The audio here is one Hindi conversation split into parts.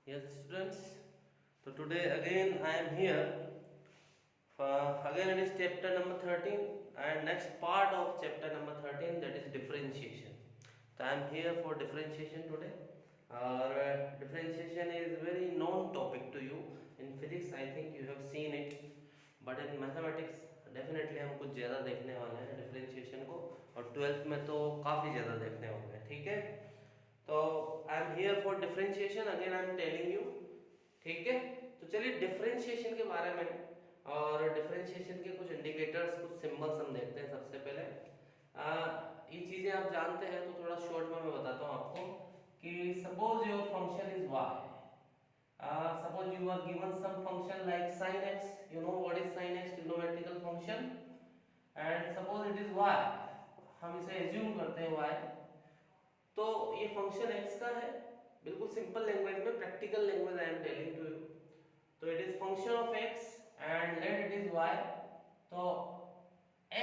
Yes, students. So today again I am here. Again it is chapter number 13 and next part of chapter number 13, that is differentiation. So I am here for differentiation today. Differentiation is very known topic to you. In physics I think you have seen it, but in mathematics definitely हम कुछ ज़्यादा देखने वाले हैं डिफरेंशिएशन को, और 12th में तो काफ़ी ज़्यादा देखने होंगे. ठीक है, तो I am here for differentiation, again I am telling you. ठीक है, तो चलिए डिफरेंशिएशन के बारे में और डिफरेंशिएशन के कुछ इंडिकेटर्स, कुछ सिंबल्स हम देखते हैं. सबसे पहले ये चीज़ें आप जानते हैं तो थोड़ा शॉर्ट में मैं बताता हूँ आपको कि suppose your function is y. Suppose you are given some function like sin x. You know what is sin x, trigonometrical function, and suppose it is y. हम इसे assume करते हैं y. तो ये फंक्शन x का है, बिल्कुल सिंपल लैंग्वेज में, practical language I am telling to you. तो it is function of x and let it is y. तो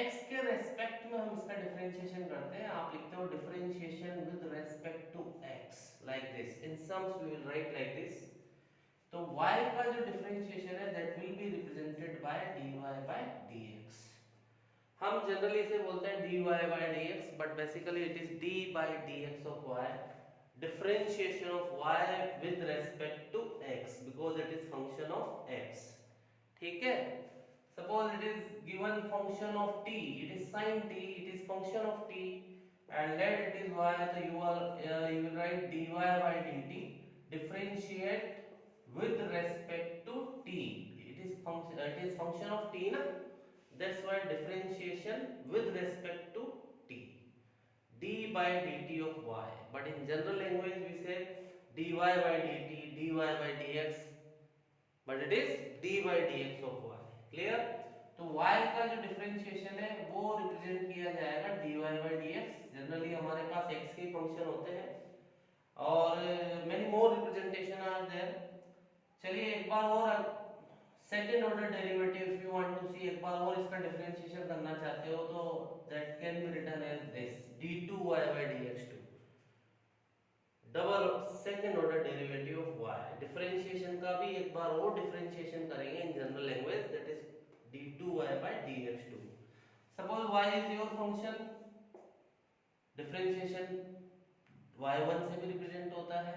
x के रेस्पेक्ट में हम इसका डिफरेंशिएशन करते हैं. आप लिखते हो differentiation with respect to x like this. In sums we will write like this. तो y का जो डिफरेंशिएशन है that will be represented by dy by dx. हम जनरली इसे बोलते हैं dy by dx, but basically it is d by dx of y, differentiation of y with respect to x, because it is function of x. ठीक है, suppose it is given function of t, it is sin t, it is function of t, and let it is y. So you will write dy by dt differentiate with respect to t. It is function of t na, that's why differentiation with respect to t, d by dt of y. But in general language we say dy by dt, dy by dx, but it is d by dx of y. Clear? तो y का जो डिफरेंशिएशन है वो रिप्रेजेंट किया जाएगा dy by dx. जनरली हमारे पास x के फंक्शन होते हैं और many more representation are there. चलिए एक बार और second order derivative if you want to see, एक बार और इसका डिफरेंशिएशन करना चाहते हो तो that can be written as this d2y by dx2. Double second order derivative of y. Differentiation का भी एक बार और डिफरेंशिएशन करेंगे in general language, that is d2y by dx2. Suppose y is your function, differentiation y1 से भी रिप्रेजेंट होता है.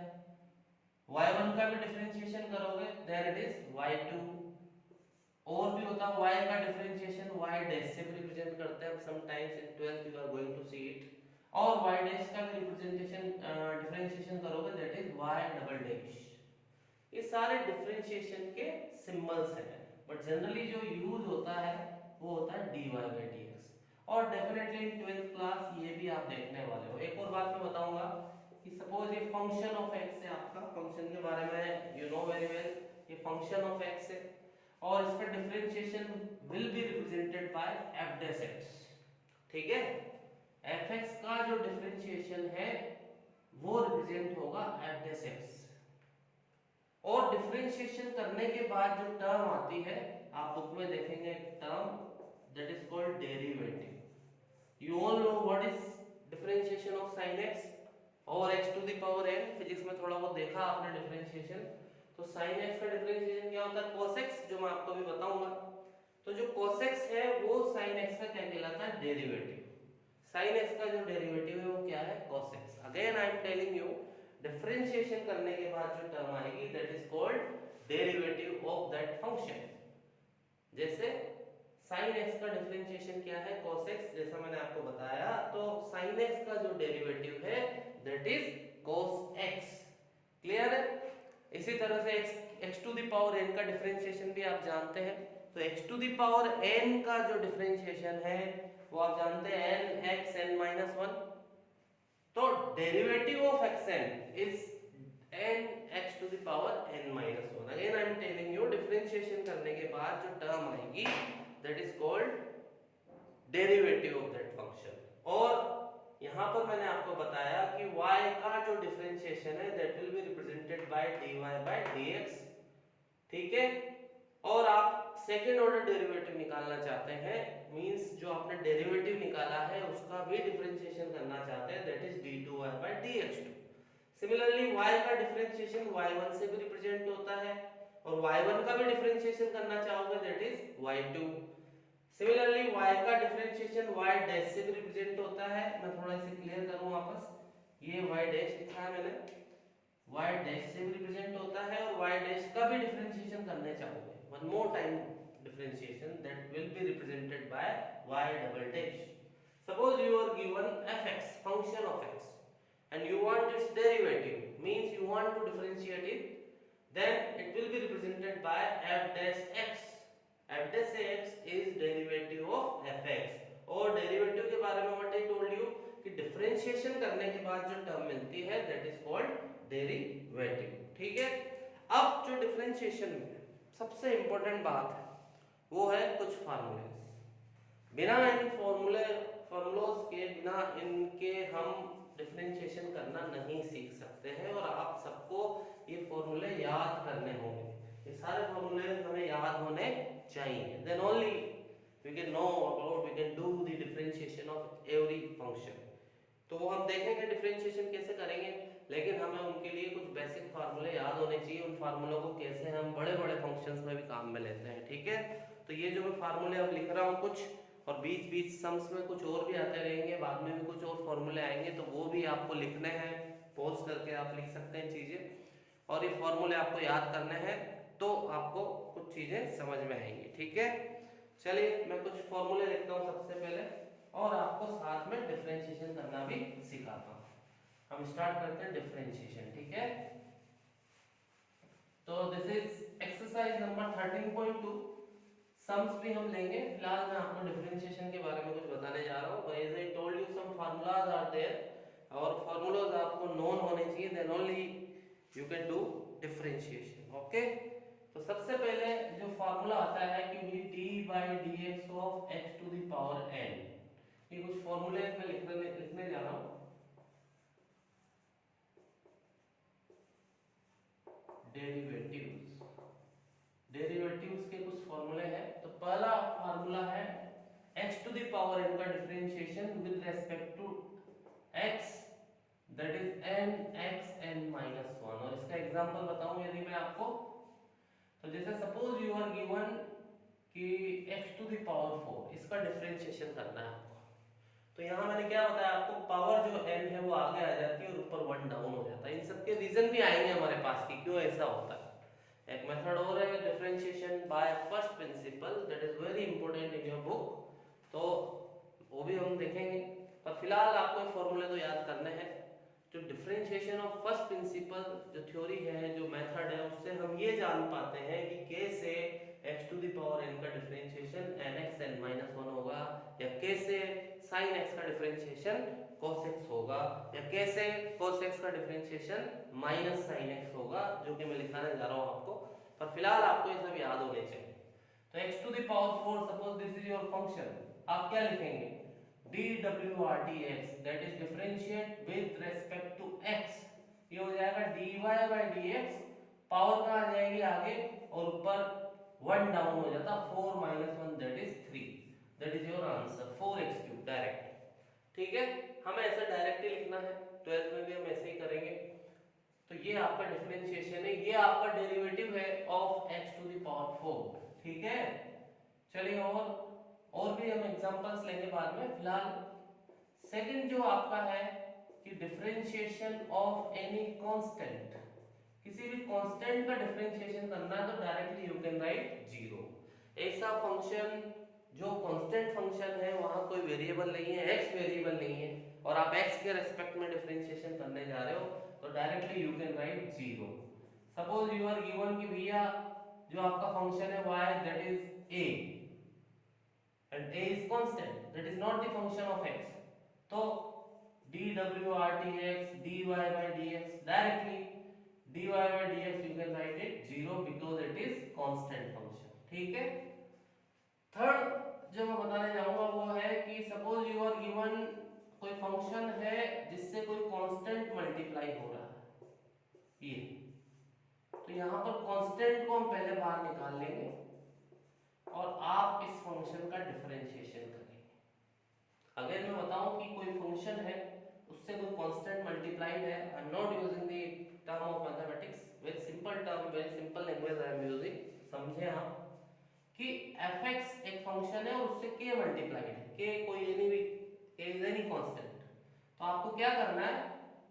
y1 का भी डिफरेंशिएशन करोगे देन इट इज y2. और भी होता है y का डिफरेंशिएशन y डैश से भी रिप्रेजेंट करते हैं sometimes. In 12th you are going to see it. और y डैश का भी रिप्रेजेंटेशन डिफरेंशिएशन करोगे that is y double dash. ये सारे डिफरेंशिएशन के सिंबल्स हैं, बट जनरली जो यूज होता है वो होता है dy by dx. और डेफिनेटली इन 12th क्लास ये भी आप देखने वाले हो. एक और बात मैं बताऊंगा कि सपोज ये फंक्शन ऑफ x है, आपका फंक्शन के बारे में यू नो वेरी वेल. ये फंक्शन ऑफ x है और इसका differentiation will be represented bye f dash x. ठीक है, fx का जो डिफरेंशिएशन है वो रिप्रेजेंट होगा f डैश x. और डिफरेंशिएशन करने के बाद जो टर्म आती है, आप बुक में देखेंगे एक term that is called derivative. You all know what is differentiation of sin x और x to the power n. Physics में थोड़ा बहुत देखा आपने डिफरेंशिएशन. तो sin x का डिफरेंशिएशन क्या होता है? cos x, जो मैं आपको भी बताऊंगा. तो जो cos x है वो sin x का क्या कहलाता है? डेरिवेटिव. sin x का जो डेरिवेटिव है वो क्या है? cos x. Again I am telling you, differentiation करने के बाद जो टर्म आएगी that is called derivative of that function. जैसे sin x का डिफरेंशिएशन क्या है? cos x. जैसा मैंने आपको बताया, तो sin x का जो डेरिवेटिव है that is cos x. Clear है? इसी तरह से x to the power n का डिफरेंशिएशन भी आप जानते हैं. तो x to the power n का जो डिफरेंशिएशन है वो आप जानते हैं n x n minus 1. तो derivative of xn is n x to the power n minus 1. Again I am telling you, differentiation करने के बाद जो टर्म आएगी that is called derivative of that function. और यहां पर मैंने आपको बताया कि y का जो डिफरेंशिएशन है that will be represented by dy by dx. ठीक है, और आप सेकंड ऑर्डर डेरिवेटिव निकालना चाहते हैं, मींस जो आपने डेरिवेटिव निकाला है उसका भी डिफरेंशिएशन करना चाहते हैं, that is d2y by dx2. Similarly y का डिफरेंशिएशन y1 से भी रिप्रेजेंट होता है और y1 का भी डिफरेंशिएशन करना चाहोगे that is y2। Similarly y का डिफरेंशिएशन y डैश से भी रिप्रेजेंट होता है। मैं थोड़ा इसे क्लियर करूं वापस, ये y डैश लिखा है मैंने, y डैश से भी रिप्रेजेंट होता है और y डैश का भी डिफरेंशिएशन करने चाहोगे, one more time differentiation that will be represented by y double dash. Suppose you are given fx function of x and you want its derivative, means you want to differentiate it, then it will be represented by f dash x। f dash x is derivative of fx और डेरिवेटिव के बारे में what I told you कि डिफरेंशिएशन करने के बाद जो टर्म मिलती है that is called डेरिवेटिव। ठीक है, अब जो डिफरेंशिएशन में सबसे इंपॉर्टेंट बात है वो है कुछ फार्मूले। बिना इन फॉर्मूलोज के, बिना इनके हम डिफरेंशिएशन करना नहीं सीख सकते हैं और आप सबको ये फॉर्मूले याद करने होंगे। ये सारे फॉर्मूले हमें याद होने चाहिए, then only we can know about, we can do the differentiation of every function. तो वो हम देखेंगे डिफरेंशिएशन कैसे करेंगे, लेकिन हमें उनके लिए कुछ बेसिक फार्मूले याद होने चाहिए। उन फार्मूलों को कैसे हम बड़े बड़े फंक्शंस में भी काम में लेते हैं। ठीक है, तो ये जो मैं फार्मूले अब लिख रहा हूँ कुछ, और बीच बीच सम्स में कुछ और भी आते रहेंगे, बाद में भी कुछ और फॉर्मूले आएंगे, तो वो भी आपको लिखने हैं, पॉज करके आप लिख सकते हैं चीजें, और ये फॉर्मूले आपको याद करने हैं तो आपको कुछ चीजें समझ में आएंगी। ठीक है, चलिए मैं कुछ फॉर्मूले लिखता हूँ सबसे पहले और आपको साथ में डिफरेंशिएशन करना भी सिखाता हूँ। हम स्टार्ट करते हैं डिफरेंशिएशन। ठीक है, तो this is exercise number 13.2। Sums भी हम लेंगे, फिलहाल मैं आपको डिफरेंशिएशन के बारे में कुछ बताने जा रहा हूँ। As I told you some formulas are there और फार्मूलाज आपको नोन होने चाहिए, then only you can do differentiation. Okay, तो सबसे पहले जो फार्मूला आता है कि we d/dx of x to the power n, ये कुछ फार्मूले मैं लिखने जा रहा हूँ। डेरिवेटिव्स के कुछ फॉर्मूले हैं। तो पहला फार्मूला है x to the power n का differentiation with respect to x, that is n x n -1। और इसका एग्जांपल बताऊं यदि मैं आपको, तो जैसे सपोज यू आर गिवन कि x टू द पावर 4, इसका डिफरेंशिएशन करना है आपको। तो यहाँ मैंने क्या बताया आपको, पावर जो n है वो आगे आ जाती है और ऊपर 1 डाउन हो जाता है। इन सब के रीजन भी आएंगे हमारे पास कि क्यों ऐसा होता है। एक मेथड और है differentiation by first principle, that is very important in your book, तो वो भी हम देखेंगे। पर फिलहाल आपको फॉर्मूले तो याद करने हैं। जो डिफरेंशिएशन ऑफ फर्स्ट प्रिंसिपल जो थ्योरी है, जो मेथड है, उससे हम ये जान पाते हैं कि कैसे x to the power n का डिफरेंशिएशन nx n -1 होगा, या कैसे sin x का डिफरेंशिएशन cos x होगा, या कैसे cos x का डिफरेंशिएशन -sin x होगा, जो कि मैं लिखाने जा रहा हूँ आपको। पर फिलहाल आपको ये सब याद होने चाहिए। तो x to the power 4, suppose this is your function, आप क्या लिखेंगे, dwrdx, that is differentiate with respect to x। ये हो जाएगा dy/dx, पावर कहाँ आ जाएगी आगे और ऊपर 1 डाउन हो जाता, 4 - 1 that is 3, that is your answer 4x³ direct. ठीक है, हमें ऐसा डायरेक्ट ही लिखना है, 12th में भी हम ऐसे ही करेंगे। तो ये आपका डिफरेंशिएशन है, ये आपका डेरिवेटिव है of x to the power 4। ठीक है, चलिए और भी हम एग्जांपल्स लेंगे बाद में। फिलहाल सेकंड जो आपका है कि डिफरेंशिएशन ऑफ एनी कांस्टेंट, किसी भी कांस्टेंट का डिफरेंशिएशन करना है तो डायरेक्टली यू कैन राइट 0। ऐसा फंक्शन जो कांस्टेंट फंक्शन है, वहां कोई वेरिएबल नहीं है, x वेरिएबल नहीं है, और आप x के रेस्पेक्ट में डिफरेंशिएशन करने जा रहे हो, तो directly you can write 0। Suppose you are given कि भैया जो आपका फंक्शन है y, that is a, and a is constant, that is not the function of x, तो dwrdx dy/dx, directly dy/dx you can write it 0 because it is constant function। ठीक है, थर्ड जो मैं बताने जाऊंगा वो है कि सपोज यू आर गिवन कोई फंक्शन है जिससे कोई कांस्टेंट मल्टीप्लाई हो रहा है, ये, तो यहां पर कांस्टेंट को हम पहले बाहर निकाल लेंगे और आप इस फंक्शन का डिफरेंशिएशन करेंगे। अगर मैं बताऊं कि कोई फंक्शन है उससे कोई कांस्टेंट मल्टीप्लाइड है, I am not using the term of mathematics, very simple term, very simple language I am using, समझे आप कि fx एक फंक्शन है और उससे k मल्टीप्लाइड है, k कोई एनी भी k इज एनी कांस्टेंट, तो आपको क्या करना है,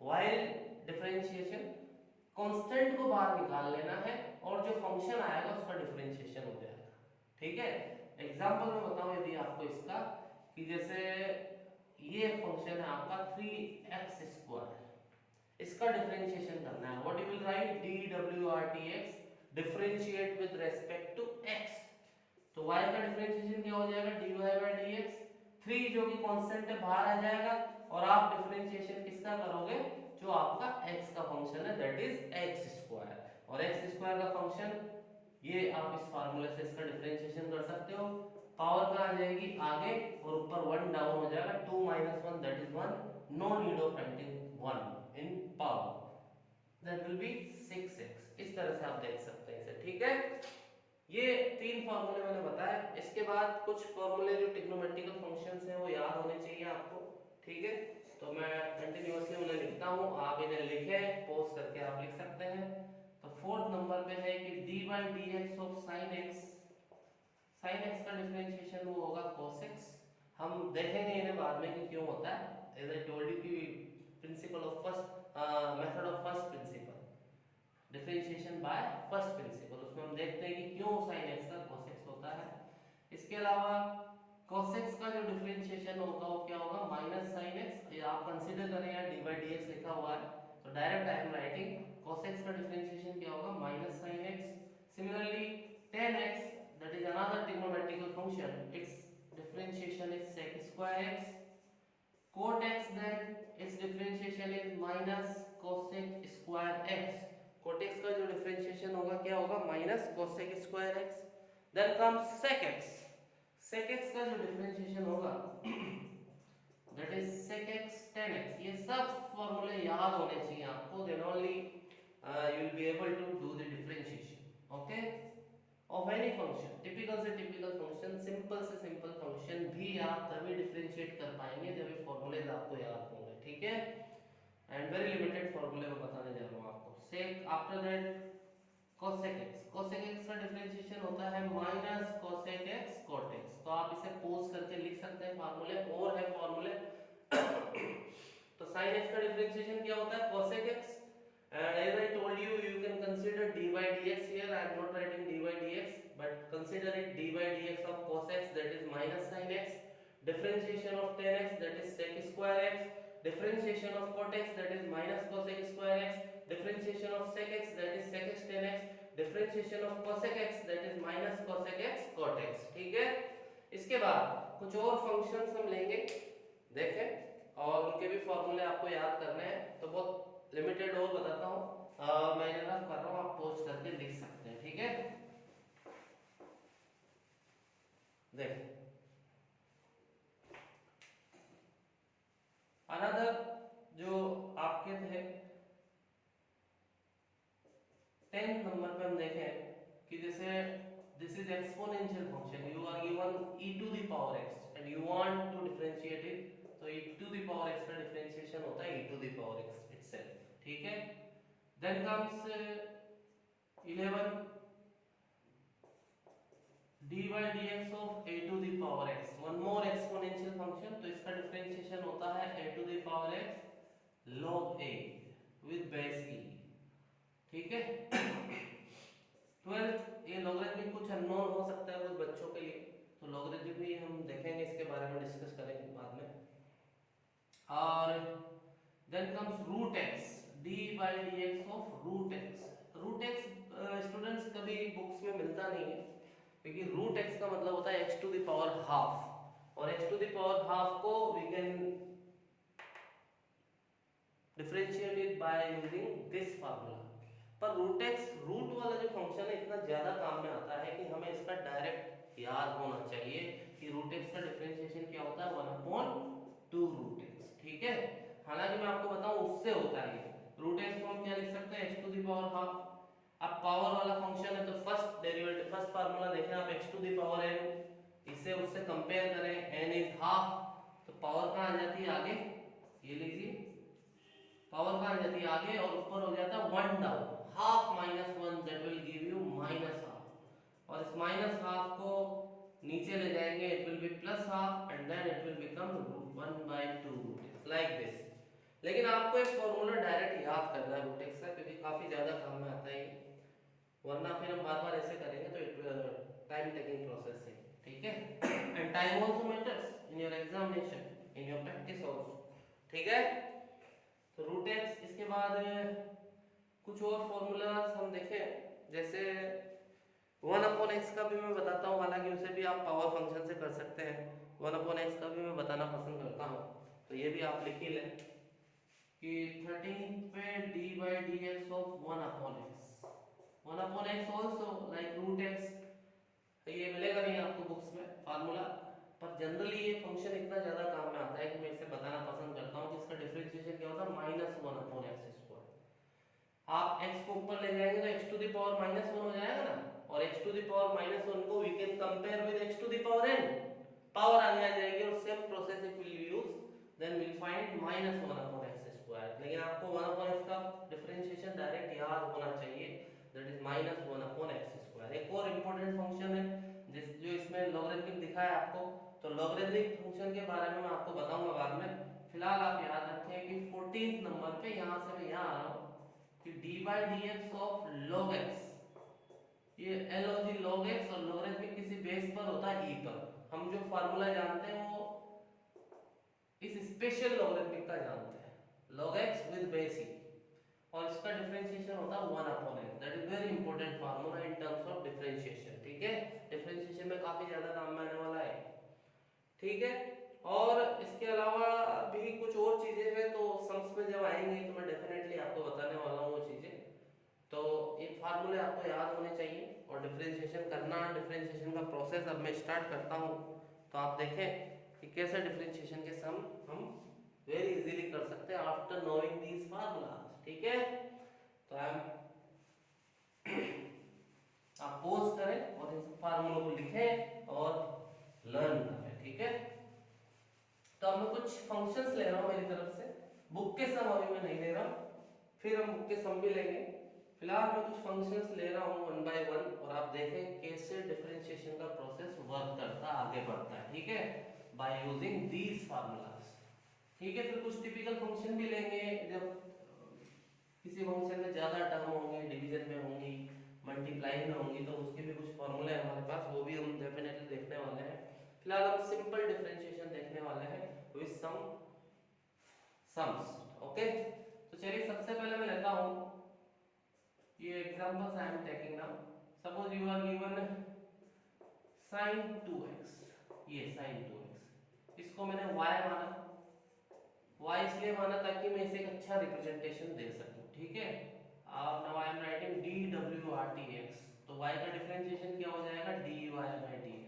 व्हाइल डिफरेंशिएशन कांस्टेंट को बाहर निकाल लेना है और जो फंक्शन आएगा उसका डिफरेंशिएशन हो जाएगा, ठीक है। एग्जांपल में बताऊं यदि आपको इसका, कि जैसे ये फंक्शन है आपका 3x², इसका डिफरेंशिएशन करना है, what you will write, dwrtx differentiate with respect to x, तो y का डिफरेंशिएशन क्या हो जाएगा, dy/dx, 3 जो कि कांस्टेंट है बाहर आ जाएगा और आप डिफरेंशिएशन किसका करोगे, जो आपका x का फंक्शन है दैट इज x², और x² का फंक्शन ये आप इस फार्मूले से इसका डिफरेंशिएशन कर सकते हो, पावर कहाँ आ जाएगी आगे और ऊपर 1 डाउन हो जाएगा, 2 - 1 that is 1, no need of writing 1 in power, that will be 6x, इस तरह से आप देख सकते हैं इसे, ठीक है। ये 3 फार्मूले मैंने बताया, इसके बाद कुछ फार्मूले जो ट्रिग्नोमेट्रिकल फंक्शंस हैं वो याद होने चाहिए आपको, ठीक है, तो मैं कंटिन्यूअसली उन्हें लिखता हूँ, आप इन्हें लिखें, पॉज करके आप लिख सकते हैं। तो 4th नंबर पे है कि dy/dx of sin x, sin x का डिफरेंशिएशन वो होगा cos x, हम देखेंगे इन्हें बाद में कि क्यों होता है, एज आई टोल्ड यू कि principle of first method of first principle, differentiation by first principle, उसमें हम देखते हैं कि क्यों sin x का cos x होता है। इसके अलावा cos x का जो डिफरेंशिएशन होगा वो क्या होगा, माइनस sin x, ये आप कंसीडर करें यार dy/dx लिखा हुआ है, तो direct I am writing cos x का डिफरेंशिएशन क्या होगा, minus sin x, similarly tan x that is another trigonometrical function, its differentiation is sec²x, cot x then its differentiation is minus cosec²x, cot x का जो डिफरेंशिएशन होगा क्या होगा, minus cosec²x, then comes sec x, sec x का जो डिफरेंशिएशन होगा that is sec x tan x, ये सब फॉर्मूले याद होने चाहिए आपको, then only you will be able to do the differentiation, okay, of any function, typical से टिपिकल फंक्शन, सिंपल से सिंपल फंक्शन भी आप तभी डिफरेंशिएट कर पाएंगे जब ये फॉर्मूलेज आपको याद होंगे, ठीक है, एंड वेरी लिमिटेड फॉर्मूले में बताने जा रहा हूं आपको। Sec after that cosec x, cosec x का डिफरेंशिएशन होता है minus cosec x cot x, तो आप इसे पोज करके लिख सकते हैं फार्मूले, और है फार्मूले तो sin x का डिफरेंशिएशन क्या होता है, cosec x, and as I told you you can consider dy/dx here, I am not writing dy/dx but consider it dy/dx of cos x that is minus sin x, differentiation of tan x that is sec²x, differentiation of cot x that is minus cosec²x, differentiation of sec x that is sec x tan x, differentiation of cosec x that is minus cosec x cot x, ठीक है। इसके बाद कुछ और फंक्शंस हम लेंगे, देखें, और उनके भी फॉर्मूले आपको याद करने हैं, तो बहुत लिमिटेड और बताता हूँ, मैं रफ कर रहा हूँ, आप पोस्ट करके लिख सकते हैं, ठीक है। देख अनदर जो आपके थे 10th नंबर पे हम देखें कि जैसे this is exponential function, you are given e to the power x and you want to differentiate it, तो e to the power x का डिफरेंशिएशन होता है e to the power x itself, ठीक है। Then comes 11 dy/dx of a to the power x, one more exponential function, तो इसका डिफरेंशिएशन होता है a to the power x log a with base e, ठीक है। 12th ये लॉगरिथमिक कुछ अननोन हो सकता है कुछ बच्चों के लिए, तो लॉगरिथमिक भी हम देखेंगे, इसके बारे में डिस्कस करेंगे बाद में। और then comes root x, dy/dx of root x, root x students कभी बुक्स में मिलता नहीं है, क्योंकि रूट x का मतलब होता है x to the power half, और x to the power half को we can differentiate it by using this formula, पर रूट x रूट वाला जो फंक्शन है इतना ज्यादा काम में आता है कि हमें इसका डायरेक्ट याद होना चाहिए कि रूट x का डिफरेंशिएशन क्या होता है, 1/2 रूट x, ठीक है। हालांकि मैं आपको बताऊं उससे होता है रूट x को हम क्या लिख सकते हैं, x to the power half, अब पावर वाला फंक्शन है तो फर्स्ट डेरिवेटिव फर्स्ट फार्मूला देखें आप, x to the power n, इसे उससे कंपेयर करें, n इज हाफ, तो पावर कहां आ जाती है आगे, ये लीजिए पावर कहाँ जाती है आगे और ऊपर हो जाता है 1 down, half minus 1 that will give you minus half, और इस माइनस हाफ को नीचे ले जाएंगे, it will be plus half and then it will become 1/2 root like this. लेकिन आपको एक फॉर्मूला डायरेक्ट याद करना है रूट एक्स का, क्योंकि काफी ज्यादा काम में आता है ये, वरना फिर हम बार बार ऐसे करेंगे तो इट टाइम टेकिंग प्रोसेस है, ठीक है। And time also matters in your examination, in your practice also, ठीक है। तो रूट एक्स, इसके बाद कुछ और फॉर्मूलाज हम देखें, जैसे 1/x का भी मैं बताता हूँ, हालांकि उसे भी आप पावर फंक्शन से कर सकते हैं, 1/x का भी मैं बताना पसंद करता हूँ, तो ये भी आप लिख ही लें कि 13 पे d/dx of 1/x, 1/x also like root x, ये मिलेगा नहीं आपको बुक्स में फार्मूला, पर जनरली ये फंक्शन इतना ज्यादा काम में आता है कि मैं इसे बताना पसंद करता हूँ कि इसका डिफरेंशिएशन क्या होता है, -1/x²। आप x को ऊपर ले जाएंगे तो x टू द पावर -1 हो जाएगा ना, और x टू द पावर -1 को we can compare with x to the power n, power आगे आ जाएगी और same process if will use then will find -1/x²। लेकिन आपको 1/x का डिफरेंशिएशन डायरेक्ट याद होना चाहिए, दैट इज -1/x²। एक और इंपॉर्टेंट फंक्शन है जो इसमें लॉगरिथमिक दिखा है आपको, तो लॉगरिथमिक फंक्शन के बारे में मैं आपको बताऊंगा बाद में। फिलहाल आप याद रखें कि 14th नंबर पे यहां से मैं यहां आ रहा हूं कि d/dx ऑफ log x, ये log log x और लॉगरिथमिक किसी बेस पर होता है e पर, हम जो फार्मूला जानते हैं वो इस स्पेशल लॉगरिथमिक का जानते हैं, log x with base e, और इसका डिफरेंशिएशन होता है 1/x, that is very important formula in terms of differentiation, ठीक है। डिफरेंशिएशन में काफी ज्यादा काम में आने वाला है, ठीक है। और इसके अलावा भी कुछ और चीजें हैं, तो सम्स में जब आएंगे तो मैं डेफिनेटली आपको बताने वाला हूँ वो चीजें। तो ये फार्मूले आपको याद होने चाहिए और डिफरेंशिएशन करना, डिफरेंशिएशन का प्रोसेस अब मैं स्टार्ट करता हूँ, तो आप देखें कि कैसे डिफरेंशिएशन के सम हम वेरी इजीली कर सकते हैं आफ्टर नोइंग दीस फार्मूलास, ठीक है। तो आप पोज करें और इन फार्मूलों को लिखें और लर्न करें, ठीक है। तो अब मैं कुछ फंक्शंस ले रहा हूं मेरी तरफ से, बुक के सम अभी मैं नहीं ले रहा हूं, फिर हम बुक के सम भी लेंगे। फिलहाल मैं कुछ फंक्शंस ले रहा हूं 1 बाय 1 और आप देखें कैसे डिफरेंशिएशन का प्रोसेस वर्क करता है, आगे बढ़ता है, ठीक है, बाय यूजिंग दीस फार्मूलास, ठीक है। फिर कुछ टिपिकल फंक्शन भी लेंगे, जब किसी फंक्शन में ज्यादा टर्म होंगे, डिवीजन में होंगी, मल्टीप्लाई में होंगी, तो उसके भी कुछ फॉर्मूले हैं हमारे पास, वो भी हम डेफिनेटली देखने वाले हैं। फिलहाल हम सिंपल डिफरेंशिएशन देखने वाले हैं विद सम सम्स, ओके। तो चलिए सबसे पहले मैं लेता हूं ये examples I am taking now. Suppose you are given sin 2x, ये sin 2x, इसको मैंने y माना, y इसलिए माना ताकि मैं इसे एक अच्छा रिप्रेजेंटेशन दे सकूं, ठीक है। Now I am writing dwrtx, तो y का डिफरेंशिएशन क्या हो जाएगा, dy/dx।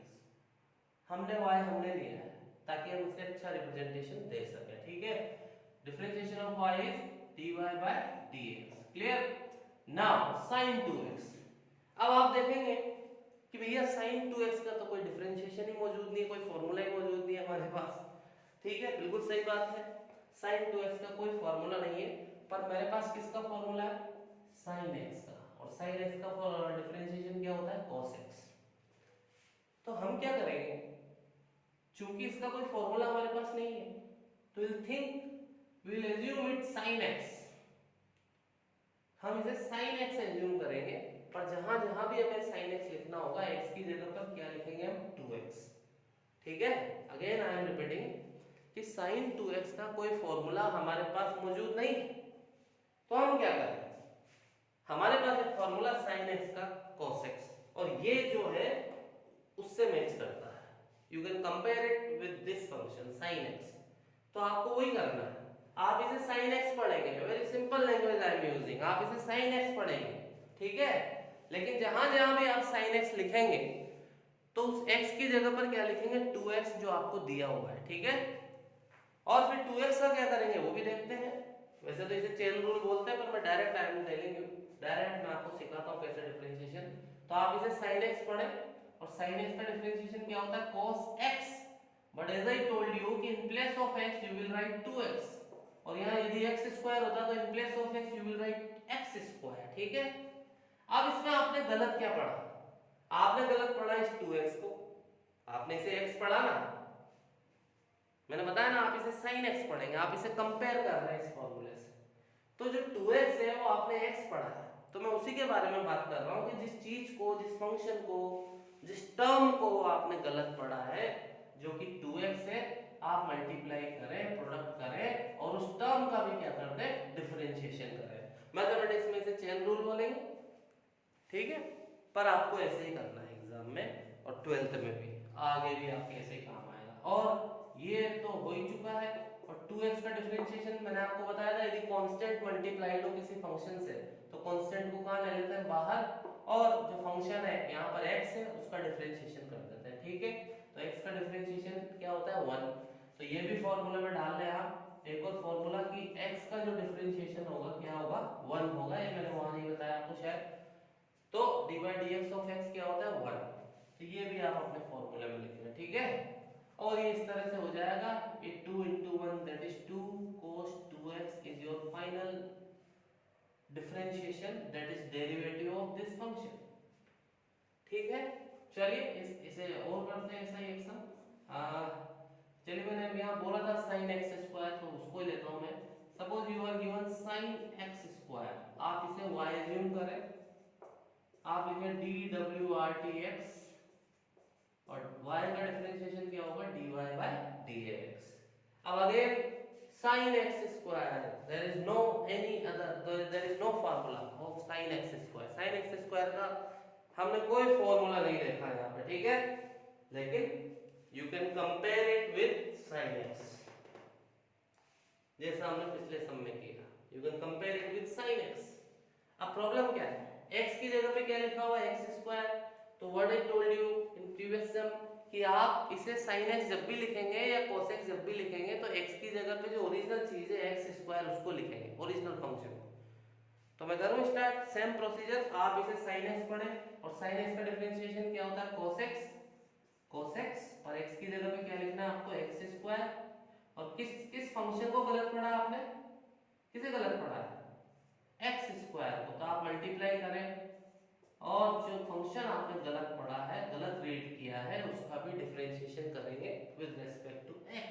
हमने y हमने लिया है ताकि हम इसे अच्छा रिप्रेजेंटेशन दे सके, ठीक है। Differentiation of y is dy/dx, clear. Now sin 2x, अब आप देखेंगे कि भैया sin 2x का तो कोई डिफरेंशिएशन ही मौजूद नहीं है, कोई फार्मूला ही मौजूद नहीं है हमारे पास, ठीक है, बिल्कुल सही बात है। sin 2x का कोई फार्मूला नहीं है, पर मेरे पास किसका फार्मूला है, sin x का, और sin x का डिफरेंशिएशन क्या होता है, cos x। तो हम क्या करेंगे, चूंकि इसका कोई फार्मूला हमारे पास नहीं है, तो will think will assume it sin x, हम इसे sin x एज्यूम करेंगे, पर जहां जहां भी हमें sin x लिखना होगा, x की जगह पर क्या लिखेंगे हम, 2x, ठीक है। अगेन आई एम रिपीटिंग कि sin 2x का कोई फॉर्मूला हमारे पास मौजूद नहीं, तो हम क्या करें, हमारे पास एक फॉर्मूला sin x का cos x, और ये जो है उससे मैच करता है, you can compare it with this function sin x। तो आपको वही करना है, आप इसे sin x पढ़ेंगे, very simple language I am using, आप इसे sin x पढ़ेंगे, ठीक है। लेकिन जहां जहां भी आप sin x लिखेंगे तो उस x की जगह पर क्या लिखेंगे, 2x जो आपको दिया हुआ है, ठीक है। और फिर 2x का क्या करेंगे वो भी देखते हैं, वैसे तो इसे चेन रूल बोलते हैं, पर मैं direct I am telling you, direct मैं आपको सिखाता हूं कैसे डिफरेंशिएशन। तो आप इसे sin x पढ़ें, और sin x का डिफरेंशिएशन क्या होता है, cos x, but as I told you कि in place of x you will write 2x, और यहाँ यदि एक्स स्क्वायर होता तो in place of x you will write x square, ठीक है। अब इसमें आपने गलत क्या पढ़ा, आपने गलत पढ़ा इस 2x को, आपने इसे x पढ़ा ना, मैंने बताया ना आप इसे sin x पढ़ेंगे, आप इसे कंपेयर कर रहे हैं इस फॉर्मूले से, तो जो 2x है वो आपने x पढ़ा है, तो मैं उसी के बारे में बात कर रहा हूँ कि जिस चीज को, जिस फंक्शन को, जिस टर्म को आपने गलत पढ़ा है जो कि 2x है, आप मल्टीप्लाई करें, प्रोडक्ट करें और उस टर्म का भी क्या कर दें, डिफरेंशिएशन करें। मैथमेटिक्स में इसे चेन रूल बोलेंगे, ठीक है, पर आपको ऐसे ही करना है एग्जाम में और 12th में भी, आगे भी आपके ऐसे ही काम आएगा। और ये तो हो ही चुका है। और 2x का डिफरेंशिएशन मैंने आपको बताया था, यदि कांस्टेंट मल्टीप्लाइड हो किसी फंक्शन से तो कांस्टेंट को कहां ले लेते हैं, बाहर, और जो फंक्शन है यहाँ पर x है उसका डिफरेंशिएशन कर देते हैं, ठीक है। तो x का डिफरेंशिएशन क्या होता है, 1। तो ये भी फॉर्मूला में डाल रहे हैं आप एक और फॉर्मूला कि x का जो डिफरेंशिएशन होगा क्या होगा, 1 होगा, ये मैंने वहां नहीं बताया आपको शायद। तो dy dx ऑफ x क्या होता है, 1। तो ये भी आप अपने फॉर्मूले में लिख लें, ठीक है। और ये इस तरह से हो जाएगा, ये 2 into 1 that is 2 cos 2x is your final differentiation, that is derivative of this function, ठीक है। चलिए इसे और करते हैं ऐसा ही एक सम। चलिए मैंने अभी यहाँ बोला था sin x स्क्वायर, तो उसको ही लेता हूँ मैं। Suppose you are given sin x square, आप इसे y एज्यूम करें, आप लिखें dwrtx और y का डिफरेंशिएशन क्या होगा, dy by dx। अब again sin x square, there is no any other, there is no formula of sin x square, sin x square का हमने कोई फॉर्मूला नहीं देखा यहाँ पे, ठीक है, लेकिन you can compare it with sin x, जैसा हमने पिछले सम में किया, you can compare it with sin x। अब प्रॉब्लम क्या है, x की जगह पे क्या लिखा हुआ है, x स्क्वायर, तो what I told you in previous sum कि आप इसे sin x जब भी लिखेंगे या cos x जब भी लिखेंगे तो x की जगह पे जो ओरिजिनल चीज है x स्क्वायर उसको लिखेंगे, ओरिजिनल फंक्शन। तो मैं करूं स्टार्ट, सेम प्रोसीजर, आप इसे sin x पढ़ें और sin x का डिफरेंशिएशन क्या होता है, cos x, cos x, और x की जगह पे क्या लिखना है आपको, x स्क्वायर। और किस किस फंक्शन को गलत पढ़ा आपने, किसे गलत पढ़ा है, x स्क्वायर को, तो आप मल्टीप्लाई करें और जो फंक्शन आपने गलत पढ़ा है, गलत रीड किया है, उसका भी डिफरेंशिएशन करेंगे विद रिस्पेक्ट टू x।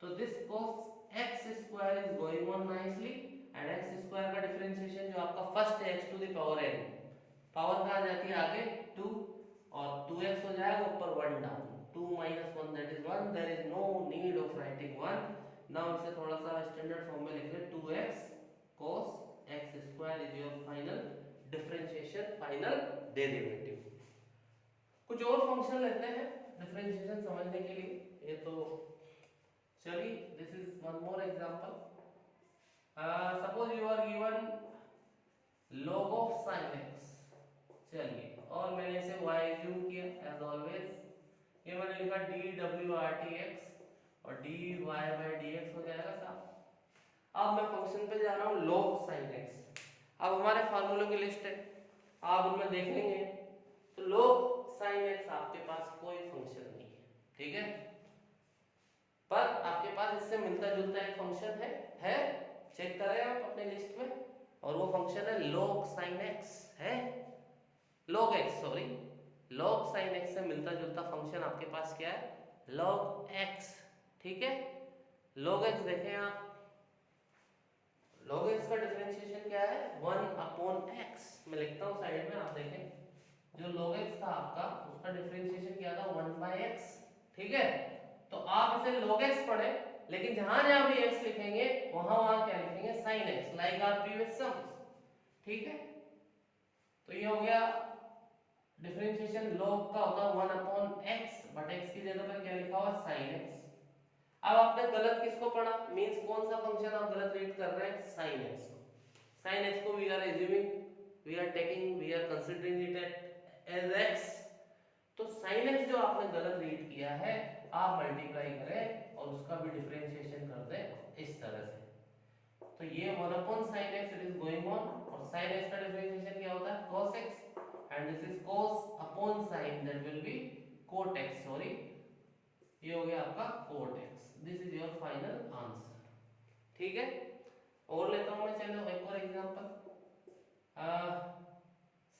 तो this cos x square is going on nicely, and x square का डिफरेंशिएशन जो आपका फर्स्ट है x to the power n, power कहां जाती है आगे 2, और 2x हो जाएगा ऊपर 1 down, 2 minus 1 that is 1, there is no need of writing 1। Now इसे थोड़ा सा स्टैंडर्ड फॉर्म में लिख ले, 2x cos x square is your final differentiation, final derivative. कुछ और फंक्शन लेते हैं डिफरेंशिएशन समझने के लिए, ये तो चलिए, this is one more example. Suppose you are given log of sin x, चलिए, और मैंने इसे y एज्यूम किया एज ऑलवेज, ये मैंने लिखा dwrtx और dy by dx हो जाएगा साहब। अब मैं फंक्शन पे जा रहा हूँ log sin x। अब हमारे फार्मूलों की लिस्ट है, आप उनमें देख लेंगे, तो log sin x आपके पास कोई फंक्शन नहीं है, ठीक है, पर आपके पास इससे मिलता जुलता एक फंक्शन है, चेक करें आप अपने लिस्ट में, और वो फंक्शन है log sin x, है log x, sorry, log sin x से मिलता जुलता फंक्शन आपके पास क्या है, log x, ठीक है। log x देखें आप, log x का डिफरेंशिएशन क्या है, 1/x, मैं लिखता हूँ साइड में, आप देखें, जो log x था आपका उसका डिफरेंशिएशन क्या था, 1/x, ठीक है। तो आप इसे log x पढ़े, लेकिन जहां जहां भी x लिखेंगे वहां वहां क्या लिखेंगे, sin x, like our previous sums, ठीक है। तो ये हो गया डिफरेंशिएशन, log का होता है 1/x, बट x की जगह पर क्या लिखा हुआ, sin x। अब आपने गलत किसको पढ़ा, मींस कौन सा फंक्शन आप गलत रीड कर रहे हैं, sin x को। sin x को we are assuming, we are taking, we are considering it as x। तो sin x जो आपने गलत रीड किया है, आप मल्टीप्लाई करें और उसका भी डिफरेंशिएशन कर दें इस तरह से। तो ये 1/sin x it is going on, और sin x का डिफरेंशिएशन क्या होता है, cos x, and this is cos upon sin, that will be cot x, sorry, ये हो गया आपका cot x। This is your final answer. ठीक है, और लेता हूं मैं, चलो एक और example.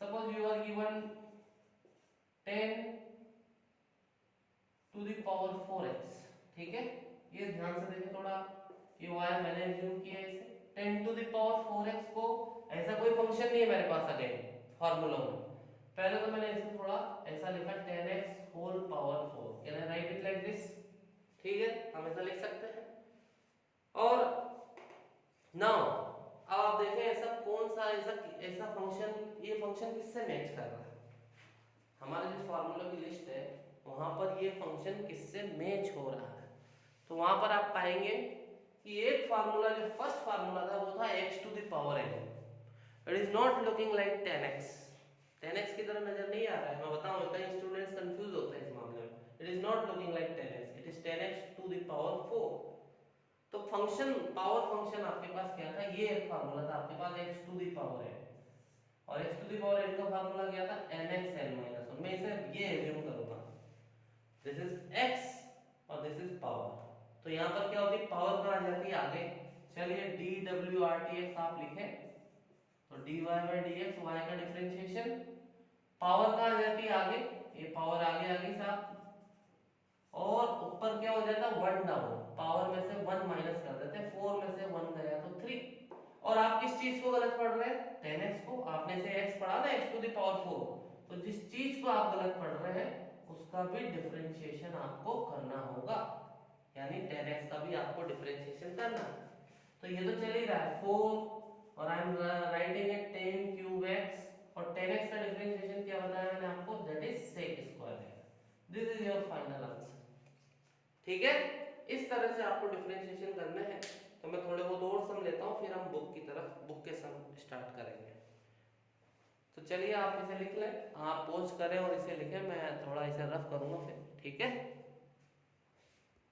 Suppose you are given 10 to the power 4x, ठीक है, ये ध्यान से देखें थोड़ा, ये वायर मैंने एज्यूम किया है इसे 10 टू द पावर 4x को, ऐसा कोई फंक्शन नहीं है मेरे पास अगेन फार्मूला में, पहले तो मैंने इसे थोड़ा ऐसा लिखा 10x whole power 4, can I write it like this, ठीक है, हम ऐसा लिख सकते हैं। और नाउ अब आप देखें ऐसा कौन सा ऐसा फंक्शन, ये फंक्शन किससे मैच कर रहा है, हमारे जो फार्मूला की लिस्ट है वहां पर ये फंक्शन किससे मैच हो रहा है, तो वहां पर आप पाएंगे कि एक फार्मूला, जो फर्स्ट फार्मूला था वो था x to the power n, it is not looking like 10x की तरह नजर नहीं आ रहा है, मैं बताऊं कई स्टूडेंट्स कंफ्यूज होते हैं इस मामले में, it is not looking like 10x, it is 10x to the power 4। तो फंक्शन, पावर फंक्शन आपके पास क्या था, ये एक फार्मूला था आपके पास x to the power n, और x to the power n का फार्मूला क्या था nx n माइनस 1, मैं इसे ये एज्यूम करूंगा दिस इज x और दिस इज पावर, तो यहाँ पर क्या होती है, पावर कहाँ आ जाती है आगे, चलिए dwrtx आप लिखें, तो dy by dx y का डिफरेंशिएशन, पावर कहाँ आ जाती है आगे, ये पावर आगे आ गई साहब, और ऊपर क्या हो जाता है 1 डाउन, पावर में से 1 माइनस कर देते हैं, 4 में से 1 गया तो 3, और आप किस चीज को गलत पढ़ रहे हैं, 10x को, आपने से x पढ़ा ना x टू द पावर 4, तो जिस चीज को आप गलत पढ़ रहे हैं उसका भी डिफरेंशिएशन आपको करना होगा, यानी 10x का भी आपको डिफरेंशिएशन करना है। तो ये तो चल ही रहा है 4 और I am writing it 10 cube x, और 10x का डिफरेंशिएशन क्या बताया मैंने आपको, दैट इज sec स्क्वायर है, this is your final answer, ठीक है। इस तरह से आपको डिफरेंशिएशन करना है, तो मैं थोड़े बहुत और सम लेता हूँ, फिर हम बुक की तरफ, बुक के सम स्टार्ट करेंगे। तो चलिए आप इसे लिख लें, आप पॉज करें और इसे लिखें, मैं थोड़ा इसे रफ करूंगा फिर, ठीक है।